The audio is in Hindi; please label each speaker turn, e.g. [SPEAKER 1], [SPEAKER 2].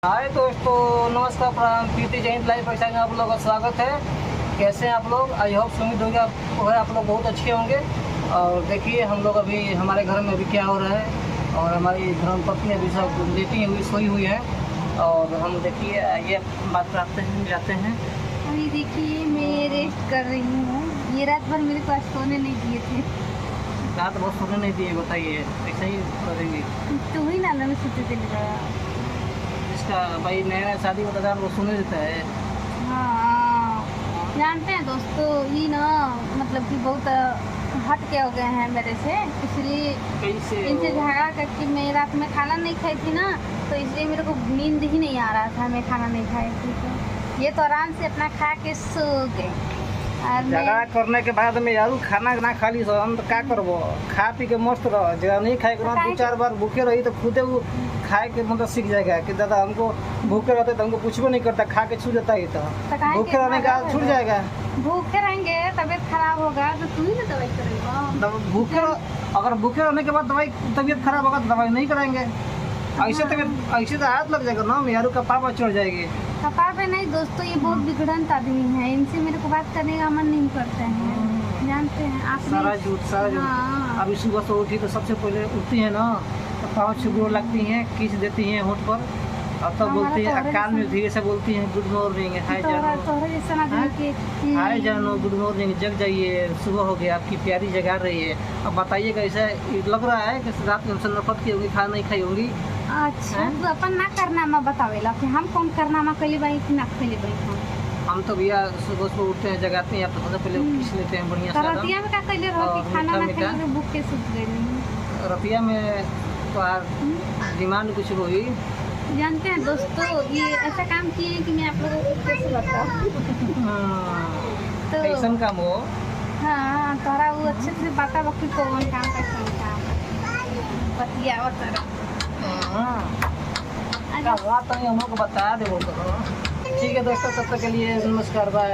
[SPEAKER 1] हाय दोस्तों, नमस्कार, प्रणाम, प्रीति जैन लाइफ स्टाइल में आप लोगों का स्वागत है। कैसे हैं आप लोग? आई होप उम्मीद होगी आप लोग बहुत अच्छे होंगे। और देखिए हम लोग अभी हमारे घर में अभी क्या हो रहा है, और हमारी धर्मपत्नी अभी सब लेटी हुई सोई हुई है। और हम देखिए ये बात करते हैं, जाते हैं।
[SPEAKER 2] अभी देखिए मैं रेस्ट कर रही हूँ। ये रात भर मेरे को आज सोने नहीं दिए थे।
[SPEAKER 1] रात बहुत सोने नहीं दिए, बताइए ऐसा ही करेंगे?
[SPEAKER 2] तो वही ना मैं सोते थे लगा।
[SPEAKER 1] इसका भाई नया शादी होता है वो सुने देता है।
[SPEAKER 2] हाँ, जानते हैं दोस्तों, ये ना मतलब कि बहुत हट के हो गए हैं मेरे से, इसलिए
[SPEAKER 1] कैसे
[SPEAKER 2] इनसे झगड़ा करके मैं रात में खाना नहीं खाई थी ना, तो इसलिए मेरे को नींद ही नहीं आ रहा था। मैं खाना नहीं खाई थी तो ये तो आराम से अपना खा के सो गए। और
[SPEAKER 1] झगड़ा करने के बाद में यारू खाना ना खा ली हम तो क्या करबो? खा पी के मस्त रह, जगह नहीं खाए के बाद दो चार बार भूखे रही तो खुदे वो खाए के मतलब सीख जाएगा कि दादा हमको भूखे रहते तो हमको कुछ भी नहीं करता, खा के छू जाता ही तो भूखे रहने का छूट जाएगा।
[SPEAKER 2] भूखे रहेंगे तबीयत खराब होगा तो तू ही ना दवाई करेगा।
[SPEAKER 1] अगर भूखे रहने के बाद दवाई तबीयत खराब होगा तो दवाई नहीं कराएंगे। ऐसे तबीयत ऐसे तो हाथ लग जाएगा ना, यारू का पापा चढ़ जाएगी।
[SPEAKER 2] कपार पे नहीं दोस्तों, ये बहुत बिगड़ंत आदमी है, इनसे मेरे को बात करने का मन नहीं करते हैं, जानते हैं आप।
[SPEAKER 1] सारा झूठ।
[SPEAKER 2] हाँ।
[SPEAKER 1] अभी सुबह से उठी तो सबसे पहले उठती है ना तो पाँव छुगो लगती हैं, किस देती हैं होठ पर, और तब बोलती है कान में धीरे से बोलती हैं गुड मॉर्निंग, हाय जानू, हाय जानू, गुड मॉर्निंग, जग जाइए, सुबह हो गया, आपकी प्यारी जगा रही है। अब बताइए कैसा लग रहा है कि रात में हमसे नफरत की होगी, खाना नहीं खाई होगी?
[SPEAKER 2] अच्छा तो अपन ना करनामा बतावेला कि हम कौन करनामा कैले बाई कि ना कैले बाई।
[SPEAKER 1] हम तो भैया सुबह सुबह उठते हैं, जगाते हैं, आप तो सबसे पहले किस लेते हैं बढ़िया से।
[SPEAKER 2] रतिया में का कैले रहो कि खाना ना खाए भूख के सूत गए।
[SPEAKER 1] रतिया में तो डिमांड कुछ हुई,
[SPEAKER 2] जानते हैं दोस्तों, ये ऐसा काम किए हैं कि मैं आप लोगों को कैसे बताऊं। तो
[SPEAKER 1] कैसन काम हो?
[SPEAKER 2] हाँ, तोरा वो अच्छे से बता बकी कौन काम कैसा काम बतिया बता।
[SPEAKER 1] क्या बात है, हम लोग को बता दे वो तो। ठीक है दोस्तों, तब तक के लिए नमस्कार, बाय।